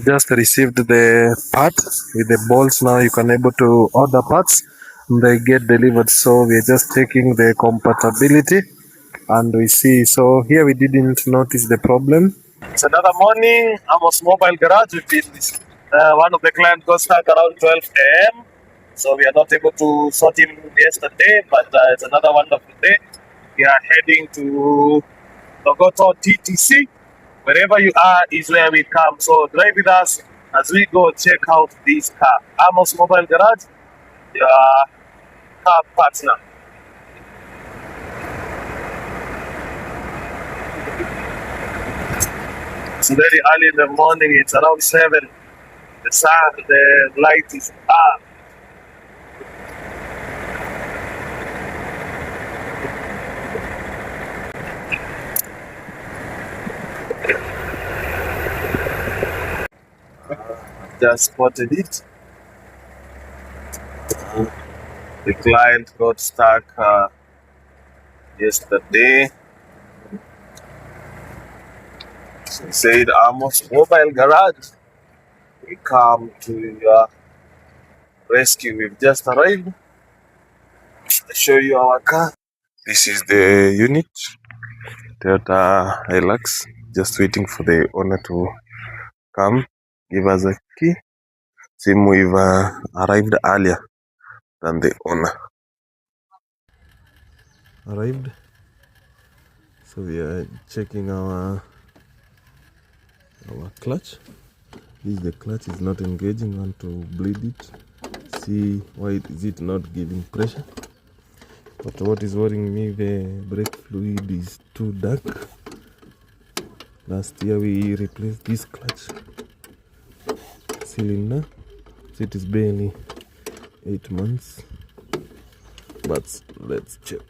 Just received the part with the bolts. Now you can able to order parts and they get delivered. So we're just checking the compatibility and we see. So here we didn't notice the problem. It's another morning. Amos Mobile Garage. We've been one of the clients got stuck around 12 a.m. So we are not able to sort him yesterday, but it's another wonderful day. We are heading to Togoto TTC. Wherever you are is where we come. So drive with us as we go check out this car. Amos Mobile Garage, your car partner. It's very early in the morning. It's around 7. The sun, the light is up. Just spotted it. The client got stuck yesterday. So he said, Amos Mobile Garage, we come to your rescue. We've just arrived. I'll show you our car. This is the unit, Toyota Hilux. Just waiting for the owner to come, give us a key. Seem we've arrived earlier than the owner. Arrived. So we are checking our clutch. This is the clutch is not engaging. Want to bleed it. See why is it not giving pressure. But what is worrying me, the brake fluid is too dark. Last year we replaced this clutch cylinder. So it is barely 8 months. But let's check.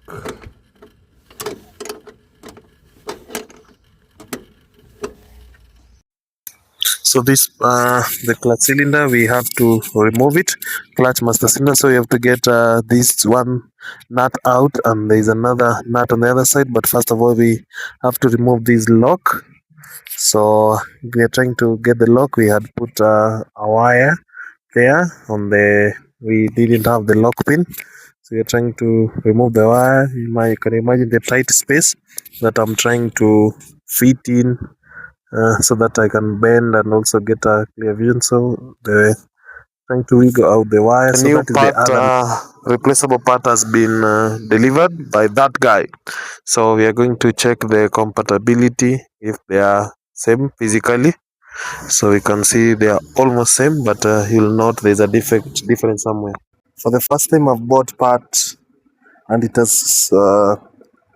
So this the clutch cylinder, we have to remove it, clutch master cylinder. So you have to get this one nut out, and there is another nut on the other side. But first of all, we have to remove this lock. So we are trying to get the lock. We had put a wire there on the. We didn't have the lock pin, so we are trying to remove the wire. You can imagine the tight space that I'm trying to fit in. So that I can bend and also get a clear vision. So the trying to wiggle out the wire. So that is the other replaceable part has been delivered by that guy. So we are going to check the compatibility if they are same physically. So we can see they are almost same, but you'll note there's a difference somewhere. For the first time I've bought part and it has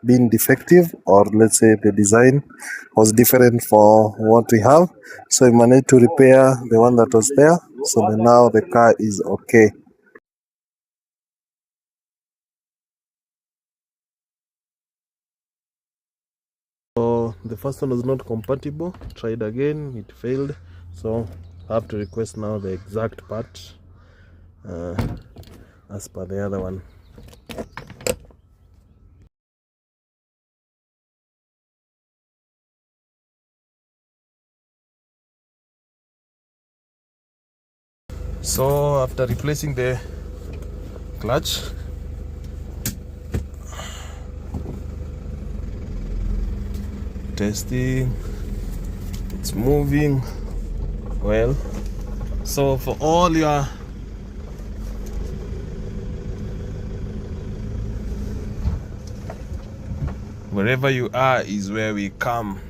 been defective, or let's say the design was different for what we have, so we managed to repair the one that was there, so now the car is okay. So the first one was not compatible, tried again, it failed, so I have to request now the exact part as per the other one. So after replacing the clutch, testing, it's moving well. So for all your wherever you are is where we come.